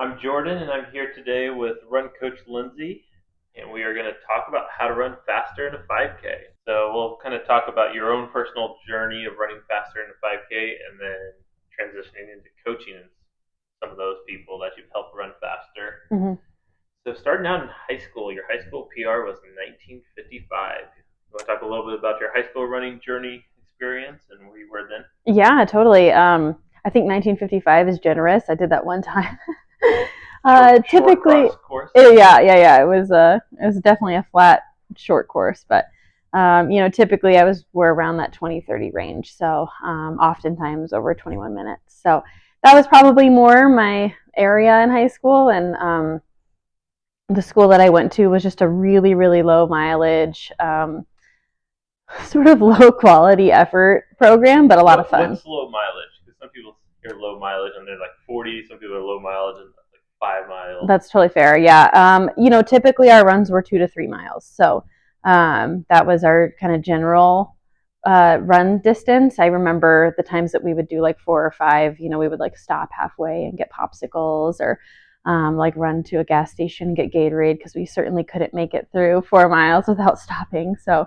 I'm Jordan, and I'm here today with Run Coach Lindsay, and we are going to talk about how to run faster in a 5K. So we'll kind of talk about your own personal journey of running faster in a 5K, and then transitioning into coaching some of those people that you've helped run faster. hmm So starting out in high school, your high school PR was 1955. You want to talk a little bit about your high school running journey experience and where you were then? Yeah, totally. I think 1955 is generous. I did that one time. Short Typically, cross course. yeah. It was definitely a flat, short course, but typically I was were around that 20-30 range. So oftentimes over 21 minutes. So that was probably more my area in high school, and the school that I went to was just a really, really low mileage. Sort of low quality effort program, but a lot of fun. What's low mileage? Because some people hear low mileage and they're like 40. Some people are low mileage and like 5 miles. That's totally fair. Yeah. Typically our runs were 2 to 3 miles. So that was our kind of general run distance. I remember the times that we would do like 4 or 5, we would like stop halfway and get popsicles, or like run to a gas station and get Gatorade, because we certainly couldn't make it through 4 miles without stopping. So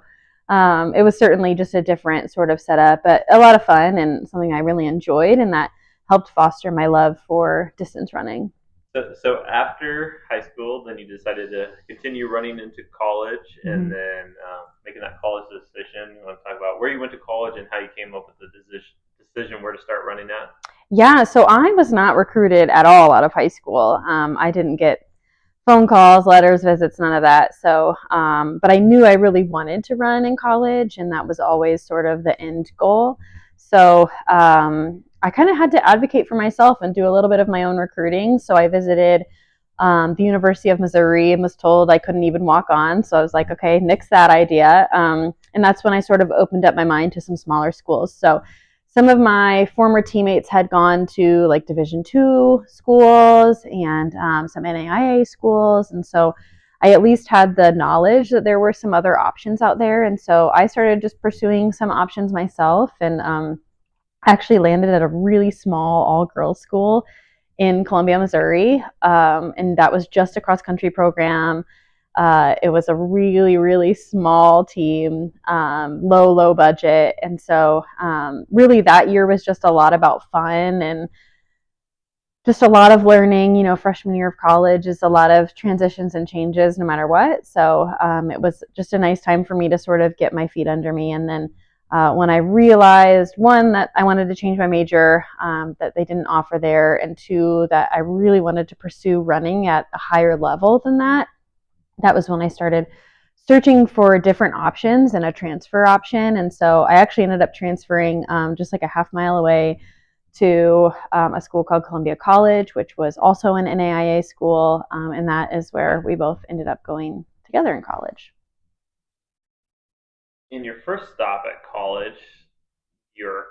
it was certainly just a different sort of setup, but a lot of fun and something I really enjoyed, and that helped foster my love for distance running. So after high school, then you decided to continue running into college, and Mhm. then making that college decision. You want to talk about where you went to college and how you came up with the decision where to start running at? Yeah, so I was not recruited at all out of high school. I didn't get phone calls, letters, visits, none of that. So, but I knew I really wanted to run in college, and that was always sort of the end goal. So, I kind of had to advocate for myself and do a little bit of my own recruiting. So, I visited the University of Missouri and was told I couldn't even walk on. So, I was like, okay, nix that idea. And that's when I sort of opened up my mind to some smaller schools. So, some of my former teammates had gone to like Division II schools and some NAIA schools, and so I at least had the knowledge that there were some other options out there, and so I started just pursuing some options myself, and actually landed at a really small all-girls school in Columbia, Missouri, and that was just a cross-country program. It was a really, really small team, low budget. And so, really, that year was just a lot about fun and just a lot of learning. Freshman year of college is a lot of transitions and changes no matter what. So, it was just a nice time for me to sort of get my feet under me. And then, when I realized, one, that I wanted to change my major, that they didn't offer there, and two, that I really wanted to pursue running at a higher level than that was when I started searching for different options and a transfer option. And so I actually ended up transferring just like a half-mile away to a school called Columbia College, which was also an NAIA school. And that is where we both ended up going together in college. In your first stop at college, you're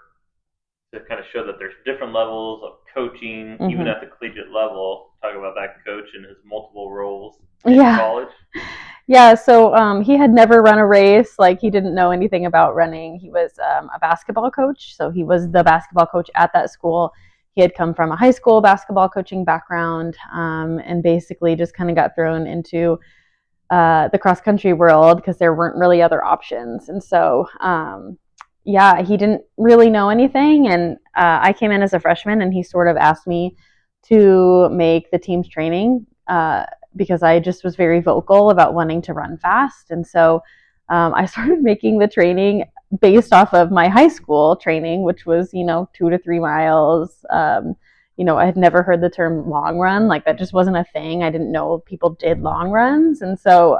to kind of show that there's different levels of coaching, even Mm-hmm. at the collegiate level. Talk about that coach and his multiple roles in Yeah. college. Yeah, so he had never run a race. Like, he didn't know anything about running. He was a basketball coach, so he was the basketball coach at that school. He had come from a high school basketball coaching background, and basically just kind of got thrown into the cross country world because there weren't really other options. And so, yeah, he didn't really know anything. And I came in as a freshman, and he sort of asked me to make the team's training. Because I just was very vocal about wanting to run fast. And so I started making the training based off of my high school training, which was, 2 to 3 miles. I had never heard the term long run. Like, that just wasn't a thing. I didn't know people did long runs. And so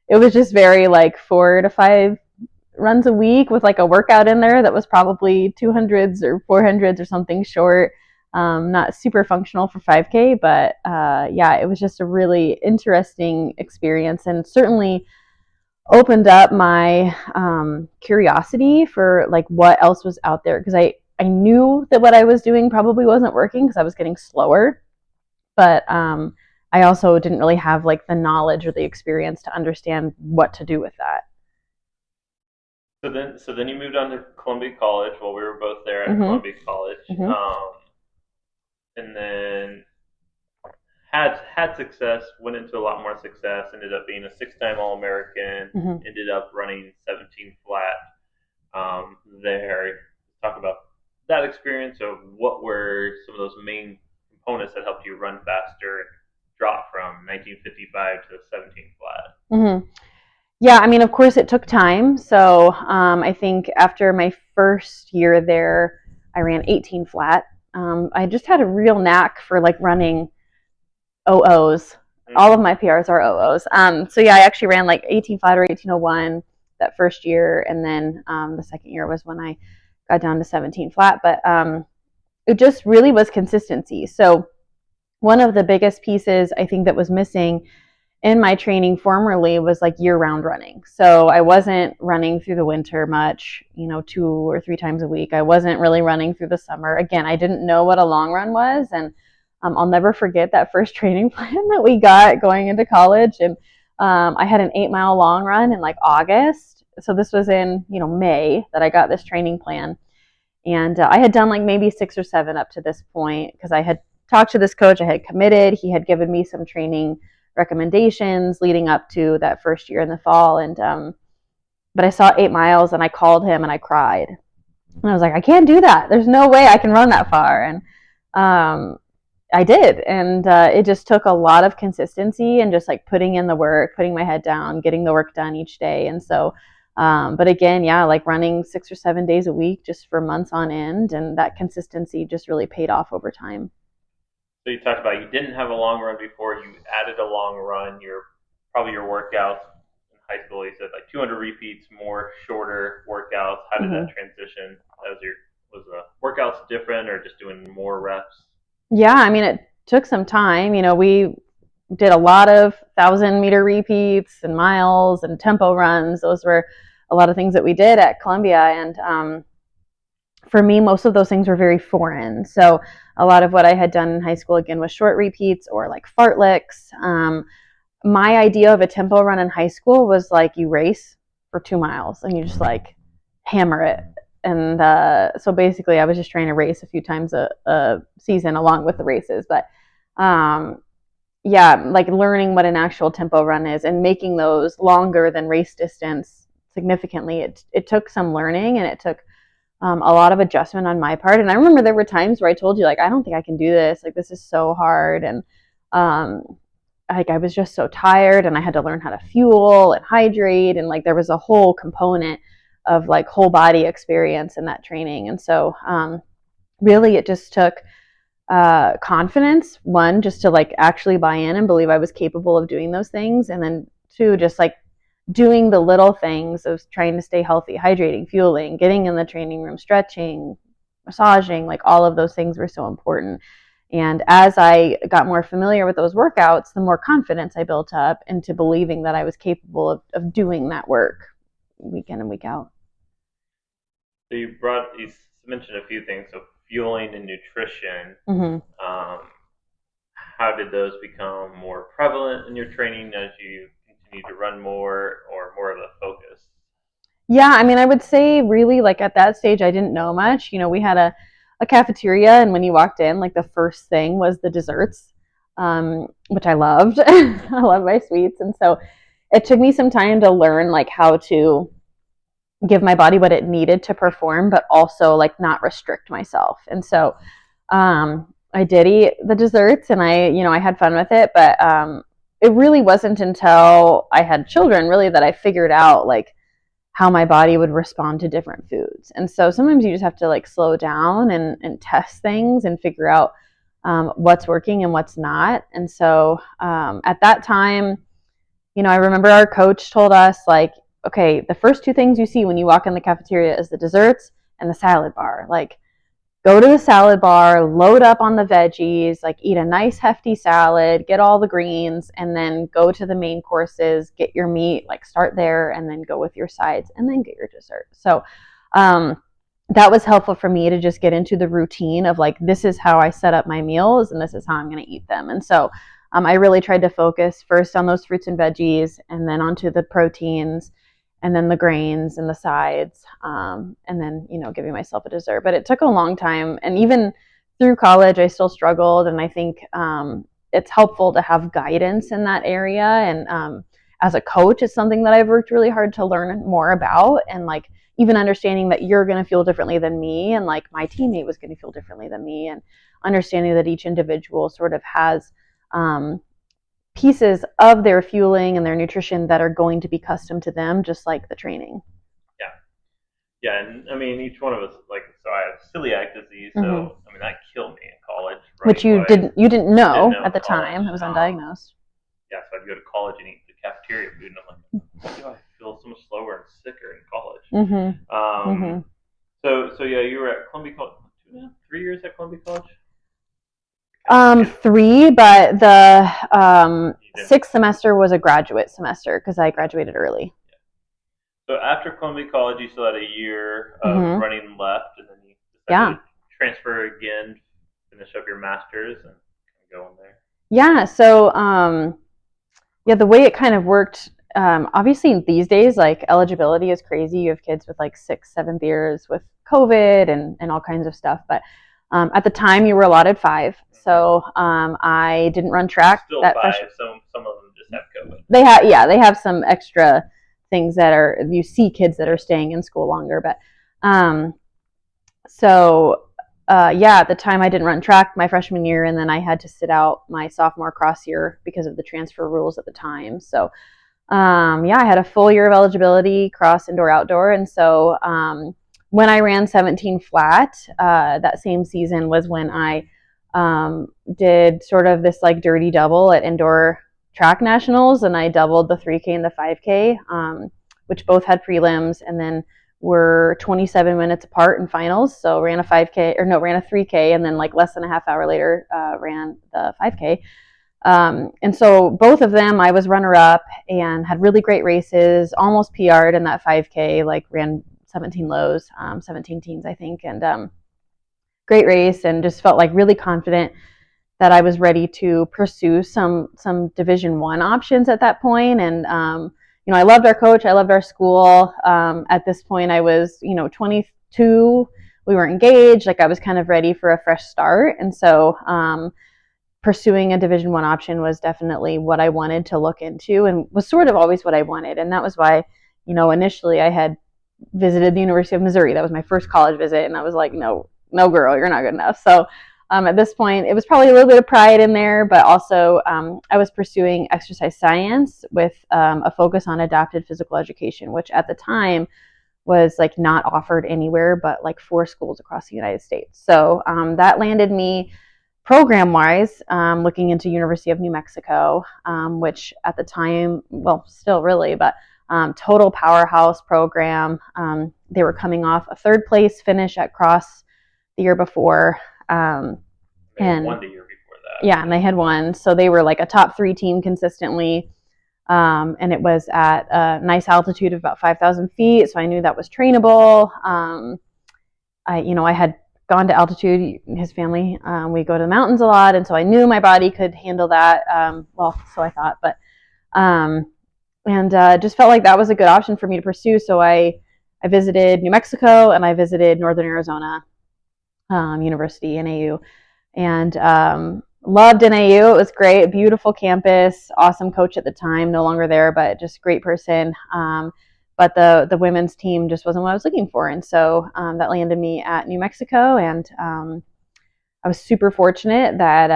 it was just very like 4 to 5 runs a week with like a workout in there that was probably 200s or 400s or something short. Not super functional for 5K, but yeah, it was just a really interesting experience, and certainly opened up my curiosity for like what else was out there, because I knew that what I was doing probably wasn't working because I was getting slower, but I also didn't really have like the knowledge or the experience to understand what to do with that. So then you moved on to Columbia College while we were both there at Mm-hmm. Columbia College. Mm-hmm. And then had success, went into a lot more success, ended up being a six-time All-American, Hmm. ended up running 17 flat there. Talk about that experience of what were some of those main components that helped you run faster and drop from 1955 to 17 flat. Hmm. Yeah, I mean, of course, it took time. So I think after my first year there, I ran 18 flat. I just had a real knack for like running OOs. All of my PRs are OOs. So yeah, I actually ran like 18 flat or 1801 that first year, and then the second year was when I got down to 17 flat. But it just really was consistency. So one of the biggest pieces I think that was missing in my training formerly was like year-round running. So I wasn't running through the winter much, 2 or 3 times a week. I wasn't really running through the summer. Again, I didn't know what a long run was, and I'll never forget that first training plan that we got going into college. And I had an 8-mile long run in like August. So this was in May that I got this training plan, and I had done like maybe 6 or 7 up to this point because I had talked to this coach. I had committed. He had given me some training recommendations leading up to that first year in the fall. And but I saw 8 miles and I called him and I cried. And I was like, I can't do that. There's no way I can run that far. And I did. And it just took a lot of consistency and just like putting in the work, putting my head down, getting the work done each day. And so, but again, yeah, like running 6 or 7 days a week just for months on end. And that consistency just really paid off over time. So you talked about you didn't have a long run before. You added a long run. Probably your workouts in high school. You said like 200 repeats, more shorter workouts. How did Mm-hmm. that transition? Was the workouts different or just doing more reps? Yeah, I mean, it took some time. We did a lot of 1,000-meter repeats and miles and tempo runs. Those were a lot of things that we did at Columbia. And for me, most of those things were very foreign. So a lot of what I had done in high school, again, was short repeats or like fartleks. My idea of a tempo run in high school was like you race for 2 miles and you just like hammer it. And so basically, I was just trying to race a few times a season along with the races. But yeah, like learning what an actual tempo run is and making those longer than race distance significantly. It took some learning and it took a lot of adjustment on my part. And I remember there were times where I told you, like, I don't think I can do this. Like, this is so hard. And um, like, I was just so tired and I had to learn how to fuel and hydrate. And like, there was a whole component of like whole body experience in that training. And so really, it just took confidence, one, just to like actually buy in and believe I was capable of doing those things. And then two, just like doing the little things of trying to stay healthy, hydrating, fueling, getting in the training room, stretching, massaging, like all of those things were so important. And as I got more familiar with those workouts, the more confidence I built up into believing that I was capable of doing that work week in and week out. So you mentioned a few things. So fueling and nutrition. Mm-hmm. Um, how did those become more prevalent in your training as you continue to run more or more of a focus? Yeah, I mean, I would say really like at that stage, I didn't know much. We had a cafeteria, and when you walked in, like the first thing was the desserts, which I loved. I love my sweets. And so it took me some time to learn like how to give my body what it needed to perform, but also like not restrict myself. And so I did eat the desserts and I had fun with it, but it really wasn't until I had children really that I figured out like how my body would respond to different foods. And so sometimes you just have to like slow down and test things and figure out what's working and what's not. And so at that time, I remember our coach told us like, okay, the first two things you see when you walk in the cafeteria is the desserts and the salad bar. Like, go to the salad bar, load up on the veggies, like eat a nice hefty salad, get all the greens, and then go to the main courses, get your meat, like start there, and then go with your sides, and then get your dessert. So that was helpful for me to just get into the routine of like, this is how I set up my meals, and this is how I'm going to eat them. And so I really tried to focus first on those fruits and veggies, and then onto the proteins, and then the grains and the sides, and then giving myself a dessert. But it took a long time, and even through college I still struggled. And I think it's helpful to have guidance in that area. And as a coach, it's something that I've worked really hard to learn more about, and like even understanding that you're going to feel differently than me, and like my teammate was going to feel differently than me, and understanding that each individual sort of has pieces of their fueling and their nutrition that are going to be custom to them, just like the training. Yeah. Yeah, and I mean, each one of us, like, so I have celiac disease, so I mean, that killed me in college. Which you didn't know at the time. It was undiagnosed. Yeah, so I'd go to college and eat the cafeteria food, and I'm like, why do I feel so much slower and sicker in college? So yeah, you were at Columbia College 3 years at Columbia College. 3, but the sixth semester was a graduate semester because I graduated early. So after Columbia College, you still had a year of running left, and then you decided to transfer again, finish up your master's, and go on there. Yeah. So the way it kind of worked. Obviously, these days, like eligibility is crazy. You have kids with like 6th, 7th years with COVID and all kinds of stuff, but at the time, you were allotted 5, so I didn't run track. Still that 5. Some of them just have COVID. They have some extra things that are, you see kids that are staying in school longer, but at the time I didn't run track my freshman year, and then I had to sit out my sophomore cross year because of the transfer rules at the time. So I had a full year of eligibility, cross, indoor, outdoor, and so when I ran 17 flat, that same season was when I did sort of this like dirty double at indoor track nationals, and I doubled the 3K and the 5K, which both had prelims, and then were 27 minutes apart in finals. So ran a 3K, and then like less than a half hour later ran the 5K. And so both of them, I was runner up and had really great races, almost PR'd in that 5K, like ran 17 lows, 17 teens, I think, and great race, and just felt like really confident that I was ready to pursue some Division I options at that point. And I loved our coach, I loved our school. At this point, I was 22. We were engaged. Like I was kind of ready for a fresh start, and so pursuing a Division I option was definitely what I wanted to look into, and was sort of always what I wanted. And that was why, initially I had visited the University of Missouri. That was my first college visit, and I was like, no girl, you're not good enough. So at this point, it was probably a little bit of pride in there, but also I was pursuing exercise science with a focus on adapted physical education, which at the time was like not offered anywhere but like 4 schools across the United States. So that landed me program-wise looking into University of New Mexico, which at the time, well, still really, but total powerhouse program. They were coming off a 3rd place finish at cross the year before. And won the year before that. Yeah, and they had won. So they were like a top 3 team consistently. And it was at a nice altitude of about 5,000 feet. So I knew that was trainable. I had gone to altitude. His family, we go to the mountains a lot. And so I knew my body could handle that. So I thought, but just felt like that was a good option for me to pursue. So I visited New Mexico, and I visited Northern Arizona University, NAU, and loved NAU. It was great, beautiful campus, awesome coach at the time, no longer there, but just great person. But the women's team just wasn't what I was looking for, and so that landed me at New Mexico, and I was super fortunate that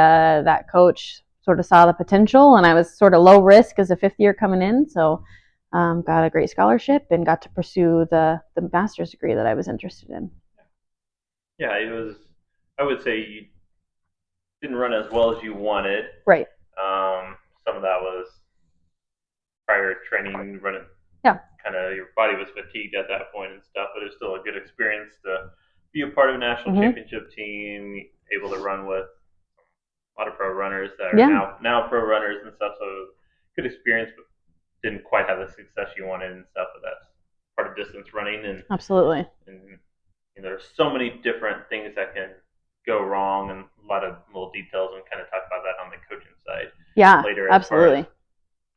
that coach sort of saw the potential, and I was sort of low risk as a 5th year coming in, so got a great scholarship and got to pursue the master's degree that I was interested in. Yeah, it was. I would say you didn't run as well as you wanted. Right. Some of that was prior training, running. Yeah. Kind of your body was fatigued at that point and stuff, but it was still a good experience to be a part of a national championship team, able to run with a lot of pro runners that are now pro runners and stuff. So good experience, but didn't quite have the success you wanted and stuff. But that's part of distance running, and absolutely. And there's so many different things that can go wrong, and a lot of little details, and kind of talk about that on the coaching side. Yeah, later, absolutely.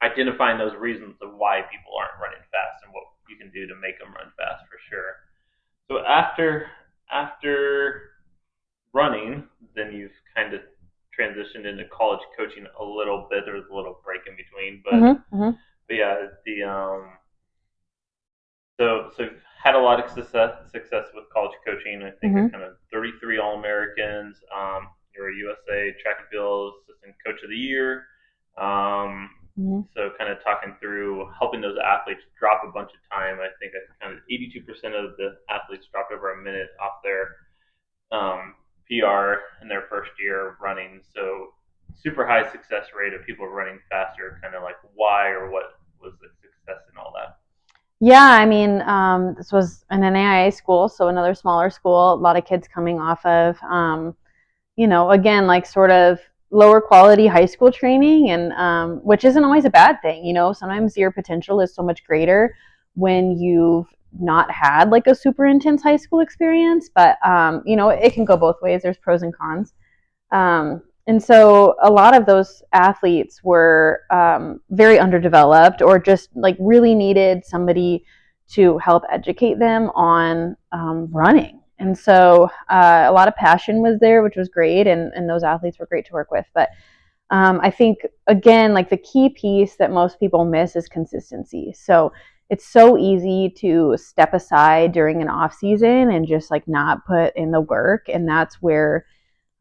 Identifying those reasons of why people aren't running fast and what you can do to make them run fast, for sure. So after running, then you've kind of transitioned into college coaching a little bit. There was a little break in between, but yeah, so had a lot of success with college coaching. I think I kind of 33 All Americans. You're a USA Track and Field Assistant Coach of the Year. So kind of talking through helping those athletes drop a bunch of time. I think kind of 82% of the athletes dropped over a minute off their PR in their first year of running. So super high success rate of people running faster. Kind of like why or what was the success in all that? Yeah, I mean, this was an NAIA school, so another smaller school. A lot of kids coming off of, again, like sort of lower quality high school training, and which isn't always a bad thing. Sometimes your potential is so much greater when you've not had like a super intense high school experience. But it can go both ways. There's pros and cons. And so a lot of those athletes were very underdeveloped, or just like really needed somebody to help educate them on running. And so a lot of passion was there, which was great, and those athletes were great to work with. But I think, again, like the key piece that most people miss is consistency. So it's so easy to step aside during an off season and just like not put in the work, and that's where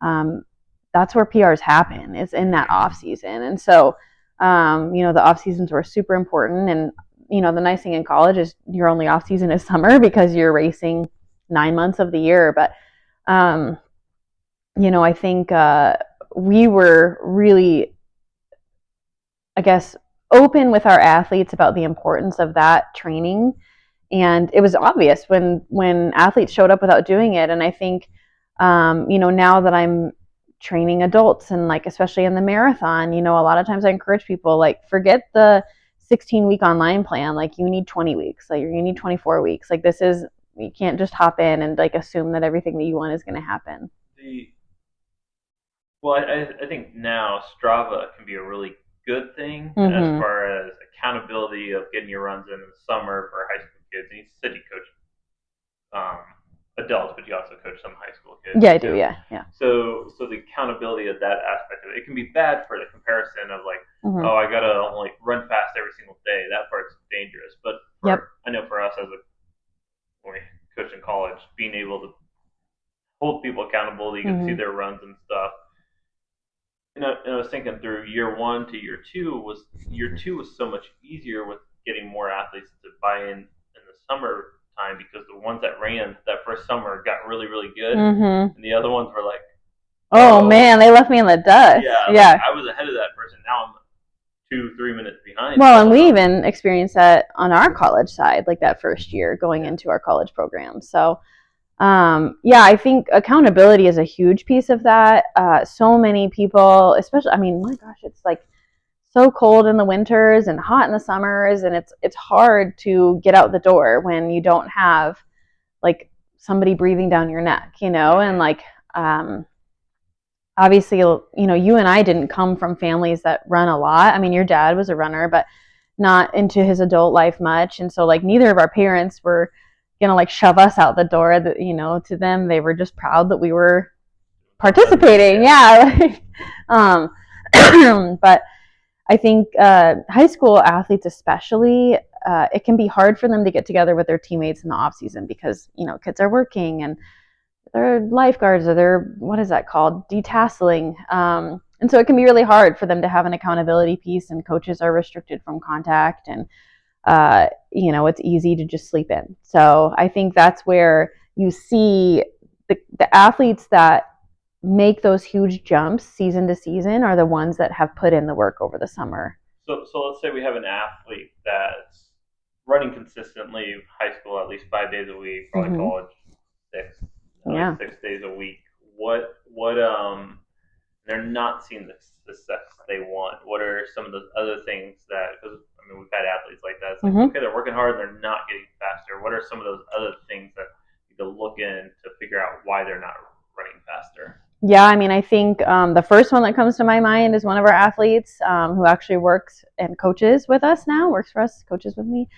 PRs happen, is in that off season. And so the off seasons were super important. And the nice thing in college is your only off season is summer, because you're racing 9 months of the year. But I think we were really, I guess, open with our athletes about the importance of that training. And it was obvious when athletes showed up without doing it. And I think now that I'm training adults, and like especially in the marathon, a lot of times I encourage people, like, forget the 16-week online plan. Like, you need 20 weeks, like you need 24 weeks. Like, you can't just hop in and like assume that everything that you want is going to happen. I think now Strava can be a really good thing as far as accountability of getting your runs in the summer for high school kids. And you said you coach adults, but you also coach some high school kids. Yeah, I do. Yeah. So the accountability of that aspect of it can be bad for the comparison of like, oh, I gotta like run fast every single day. That part's dangerous. But I know for us when we coach in college, being able to hold people accountable, you can see their runs and stuff. And I was thinking through year 1 to year 2 was so much easier with getting more athletes to buy in the summer time, because the ones that ran that first summer got really, really good, and the other ones were like, oh man, they left me in the dust. Yeah. Like, I was ahead of that person. Now I'm 2-3 minutes behind. Well, and we even experienced that on our college side, like that first year going into our college program. So I think accountability is a huge piece of that. So many people, especially, I mean, my gosh, it's like so cold in the winters and hot in the summers, and it's hard to get out the door when you don't have like somebody breathing down your neck, and like obviously, you and I didn't come from families that run a lot. I mean, your dad was a runner, but not into his adult life much. And so like neither of our parents were gonna like shove us out the door. That, to them, they were just proud that we were participating. Yeah. But I think high school athletes especially, it can be hard for them to get together with their teammates in the off season, because kids are working and they're lifeguards, or they're, what is that called, detasseling, and so it can be really hard for them to have an accountability piece, and coaches are restricted from contact, and it's easy to just sleep in. So I think that's where you see the athletes that make those huge jumps season to season are the ones that have put in the work over the summer. So let's say we have an athlete that's running consistently, high school at least 5 days a week, probably college 6 days a week. What they're not seeing the success they want. What are some of those other things that, because I mean, we've had athletes like that. It's like, okay, they're working hard, they're not getting faster. What are some of those other things that you can look in to figure out why they're not running faster? Yeah, I mean, I think the first one that comes to my mind is one of our athletes who actually works and coaches with us now, works for us, coaches with me.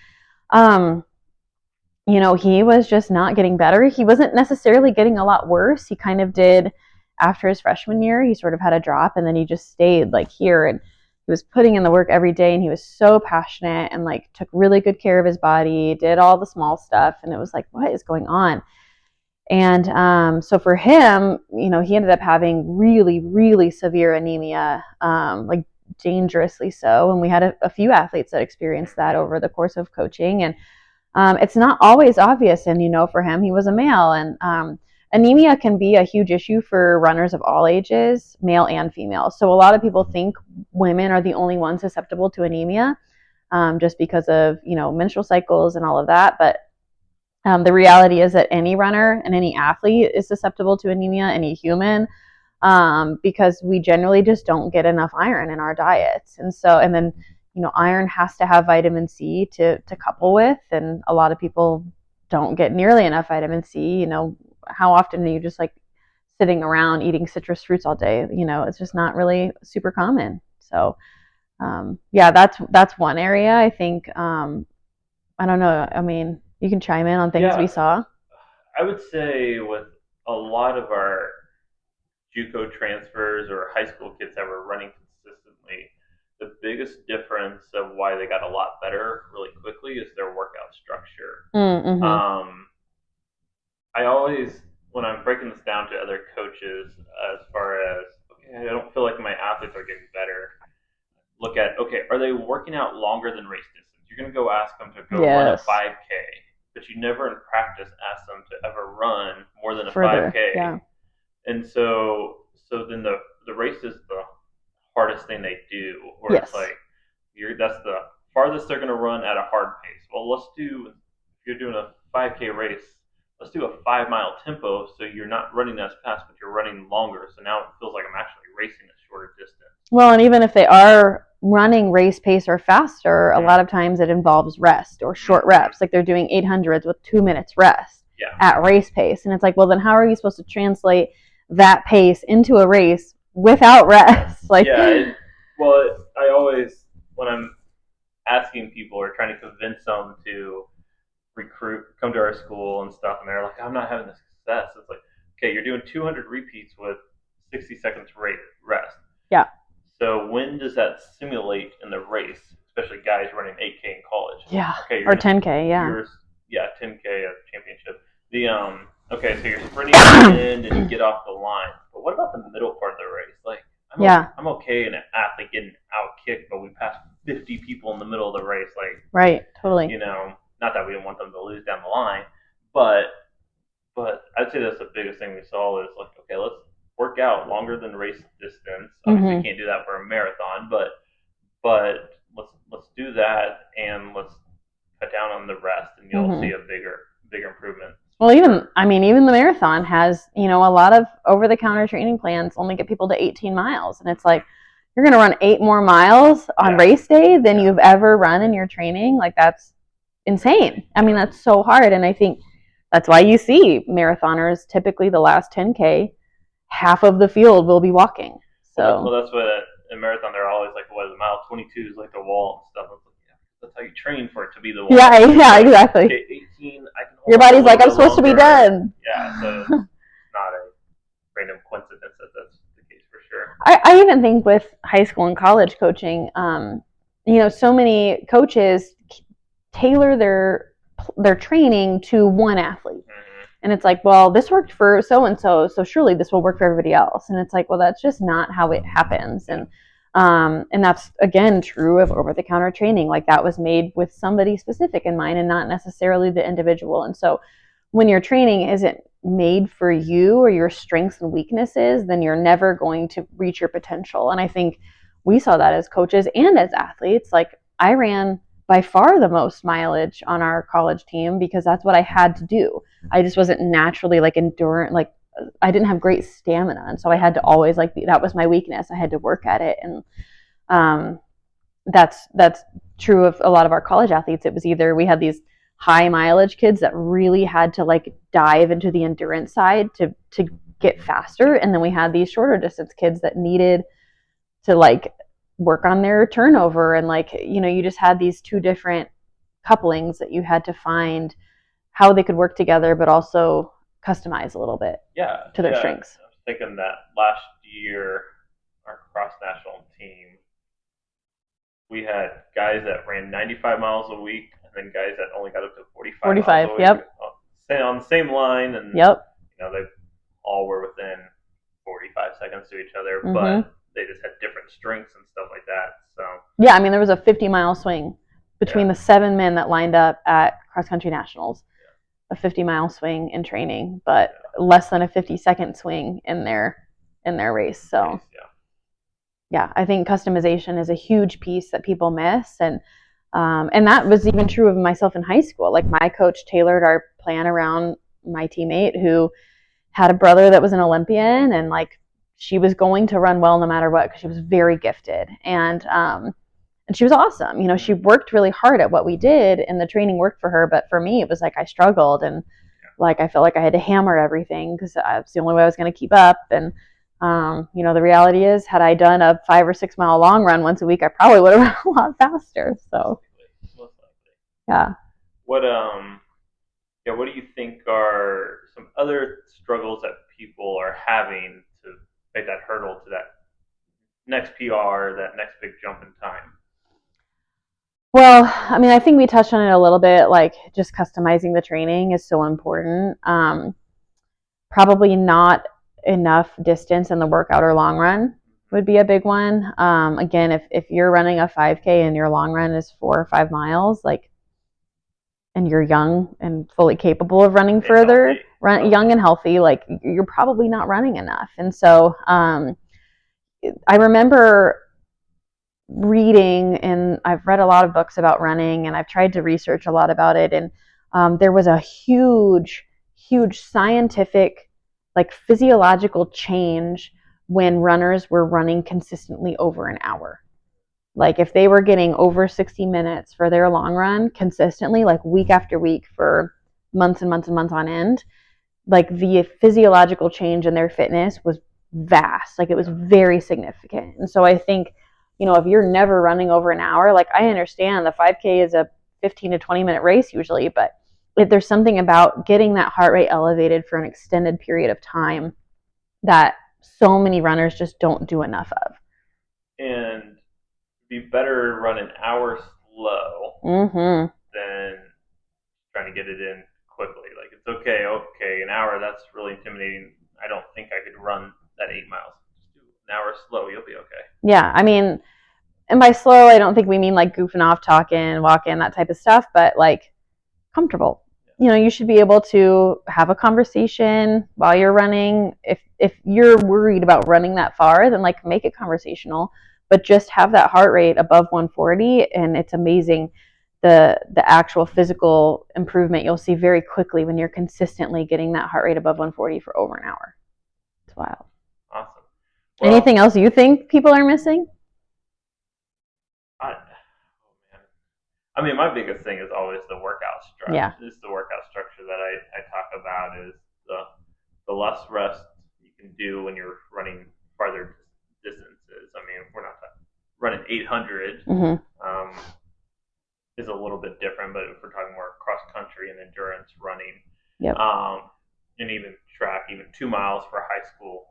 He was just not getting better. He wasn't necessarily getting a lot worse. He kind of did after his freshman year, he sort of had a drop, and then he just stayed like here, and he was putting in the work every day, and he was so passionate and like took really good care of his body, did all the small stuff, and it was like, what is going on? And so for him, he ended up having really, really severe anemia, like dangerously so. And we had a few athletes that experienced that over the course of coaching. And it's not always obvious. And, for him, he was a male. And anemia can be a huge issue for runners of all ages, male and female. So a lot of people think women are the only ones susceptible to anemia, just because of, menstrual cycles and all of that. But the reality is that any runner and any athlete is susceptible to anemia, any human, because we generally just don't get enough iron in our diets. And then, iron has to have vitamin C to couple with, and a lot of people don't get nearly enough vitamin C. How often are you just like sitting around eating citrus fruits all day? It's just not really super common. So, yeah, that's one area. I think, I don't know. I mean, you can chime in on things Yeah, we saw. I would say with a lot of our JUCO transfers or high school kids that were running consistently, the biggest difference of why they got a lot better really quickly is their workout structure. Mm-hmm. I always, when I'm breaking this down to other coaches, as far as, okay, I don't feel like my athletes are getting better, look at, okay, are they working out longer than race distance? You're going to go ask them to go run a Yes. 5K, but you never in practice ask them to ever run more than a Further. 5K. Yeah. And so then the race is the hardest thing they do, where Yes. it's like that's the farthest they're going to run at a hard pace. Well, if you're doing a 5K race, let's do a 5 mile tempo, so you're not running as fast, but you're running longer. So now it feels like I'm actually racing a shorter distance. Well, and even if they are running race pace or faster, a lot of times it involves rest or short reps. Like they're doing 800s with 2 minutes rest at race pace. And it's like, well, then how are you supposed to translate that pace into a race without rest? Like, well, I always, when I'm asking people or trying to convince them to come to our school and stuff, and they're like, I'm not having the success. It's like, okay, you're doing 200 repeats with 60 seconds rest. Yeah. So when does that simulate in the race, especially guys running 8K in college? Yeah. Okay, or 10K, yeah. 10K of championship. Okay, so you're sprinting at the end and you get off the line. But what about the middle part of the race? Like, I'm okay in an athlete getting out kicked, but we passed 50 people in the middle of the race. Like, right, totally. Not that we didn't want them to lose down the line, but I'd say that's the biggest thing we saw is like, okay, let's work out longer than race distance. Obviously, you can't do that for a marathon, but let's do that, and let's cut down on the rest, and you'll see a bigger improvement. Well, even the marathon has, a lot of over-the-counter training plans only get people to 18 miles, and it's like, you're going to run 8 more miles on race day than you've ever run in your training. Like, that's insane. I mean, that's so hard, and I think that's why you see marathoners, typically the last 10K, half of the field will be walking. So well, that's what in marathon they're always like, what is a mile 22 is like the wall and stuff. That's how you train for it to be the wall. Yeah, exactly. Okay, 18, your body's like, I'm supposed to be done. Yeah, so it's not a random coincidence that that's the case for sure. I even think with high school and college coaching, so many coaches tailor their training to one athlete. And it's like, well, this worked for so-and-so, so surely this will work for everybody else. And it's like, well, that's just not how it happens. And that's, again, true of over-the-counter training. Like, that was made with somebody specific in mind and not necessarily the individual. And so when your training isn't made for you or your strengths and weaknesses, then you're never going to reach your potential. And I think we saw that as coaches and as athletes. Like, I ran by far the most mileage on our college team because that's what I had to do. I just wasn't naturally like endurant, like I didn't have great stamina. And so I had to always that was my weakness. I had to work at it. And that's true of a lot of our college athletes. It was either we had these high mileage kids that really had to like dive into the endurance side to get faster. And then we had these shorter distance kids that needed to like work on their turnover, and like, you just had these two different couplings that you had to find how they could work together, but also customize a little bit to their strengths. thinking that last year, our cross national team, we had guys that ran 95 miles a week, and then guys that only got up to 45 miles a week. Yep. On the same line, and yep. they all were within 45 seconds to each other, Mm-hmm. but they just had different strengths and stuff like that. So yeah, I mean, there was a 50-mile swing between the 7 men that lined up at cross country nationals. A 50-mile swing in training, but less than a 50-second swing in their race. So yeah, I think customization is a huge piece that people miss, and that was even true of myself in high school. Like, my coach tailored our plan around my teammate who had a brother that was an Olympian, and like, she was going to run well no matter what because she was very gifted, and she was awesome. She worked really hard at what we did, and the training worked for her. But for me, it was like I struggled, and like I felt like I had to hammer everything because it's the only way I was going to keep up. And the reality is, had I done a 5 or 6 mile long run once a week, I probably would have run a lot faster. So, most likely. Yeah. What do you think are some other struggles that people are having to make that hurdle to that next PR, that next big jump in time? Well, I mean, I think we touched on it a little bit, like just customizing the training is so important. Probably not enough distance in the workout or long run would be a big one. Again, if you're running a 5K and your long run is 4 or 5 miles, like, and you're young and fully capable of running further, young and healthy, like, you're probably not running enough. And so I remember reading, and I've read a lot of books about running, and I've tried to research a lot about it, and there was a huge scientific, like, physiological change when runners were running consistently over an hour. Like, if they were getting over 60 minutes for their long run consistently, like week after week for months and months and months on end, like, the physiological change in their fitness was vast. Like, it was very significant. And so I think, if you're never running over an hour, like, I understand the 5K is a 15 to 20 minute race usually, but if there's something about getting that heart rate elevated for an extended period of time that so many runners just don't do enough of. And be better run an hour slow than trying to get it in quickly. Like, it's okay, an hour, that's really intimidating. I don't think I could run that 8 miles. Just do an hour slow, you'll be okay. Yeah, I mean, and by slow, I don't think we mean like goofing off, talking, walking, that type of stuff, but like comfortable. You should be able to have a conversation while you're running. If you're worried about running that far, then like make it conversational, but just have that heart rate above 140, and it's amazing the actual physical improvement you'll see very quickly when you're consistently getting that heart rate above 140 for over an hour. It's wild. Awesome. Well, anything else you think people are missing? I mean, my biggest thing is always the workout structure. Yeah. It's the workout structure that I talk about is the less rest you can do when you're running farther distances. I mean, we're not running 800 is a little bit different, but if we're talking more cross country and endurance running, and even track, even 2 miles for high school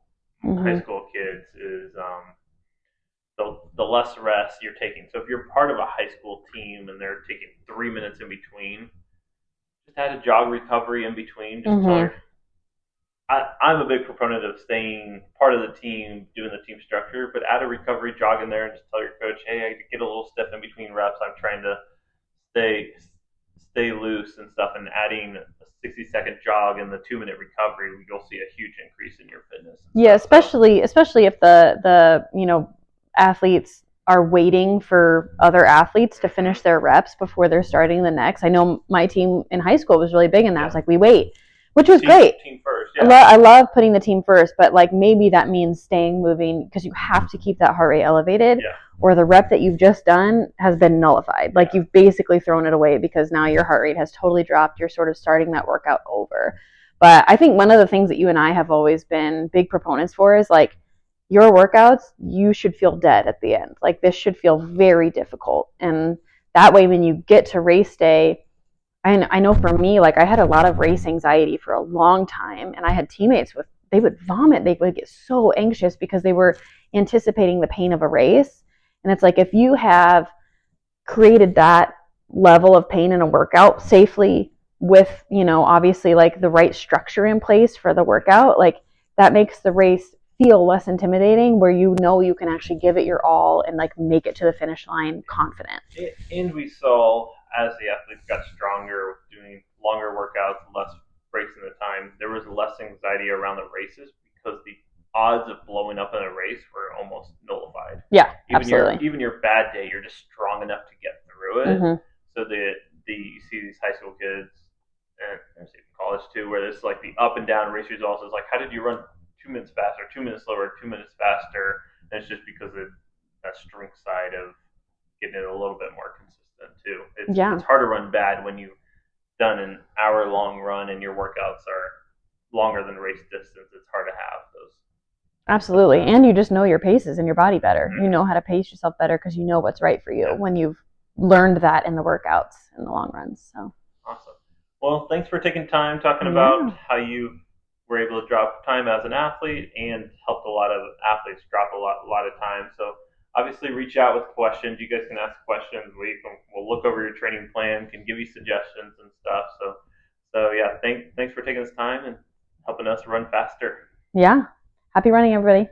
kids is the less rest you're taking. So if you're part of a high school team and they're taking 3 minutes in between, just add a jog recovery in between. Just I'm a big proponent of staying part of the team, doing the team structure, but add a recovery jog in there and just tell your coach, hey, I get a little stiff in between reps. I'm trying to stay loose and stuff, and adding a 60-second jog and the 2-minute recovery, you'll see a huge increase in your fitness. Yeah, especially if the athletes are waiting for other athletes to finish their reps before they're starting the next. I know my team in high school was really big in that. It was like, we wait, which was great. Team first, I love putting the team first, but like maybe that means staying moving because you have to keep that heart rate elevated, or the rep that you've just done has been nullified. Like you've basically thrown it away because now your heart rate has totally dropped. You're sort of starting that workout over. But I think one of the things that you and I have always been big proponents for is like, your workouts, you should feel dead at the end. Like this should feel very difficult. And that way, when you get to race day, I know for me, like I had a lot of race anxiety for a long time, and I had teammates they would vomit. They would get so anxious because they were anticipating the pain of a race. And it's like, if you have created that level of pain in a workout safely with, obviously like the right structure in place for the workout, like that makes the race feel less intimidating, where you can actually give it your all and like make it to the finish line confident. And we saw, as the athletes got stronger, doing longer workouts, less breaks in the time, there was less anxiety around the races because the odds of blowing up in a race were almost nullified. Yeah, absolutely. Even your bad day, you're just strong enough to get through it. Mm-hmm. So you see these high school kids and college too, where there's like the up and down race results. Is like, how did you run 2 minutes faster, 2 minutes slower, 2 minutes faster? And it's just because of that strength side of getting it a little bit more consistent too. It's hard to run bad when you've done an hour-long run and your workouts are longer than race distance. It's hard to have those. Absolutely. And you just know your paces and your body better. Mm-hmm. You know how to pace yourself better because you know what's right for you when you've learned that in the workouts in the long runs. So awesome. Well, thanks for taking time talking about how you were able to drop time as an athlete and helped a lot of athletes drop a lot of time. So obviously reach out with questions. You guys can ask questions. We'll look over your training plan, can give you suggestions and stuff. So yeah, thanks for taking this time and helping us run faster. Yeah. Happy running, everybody.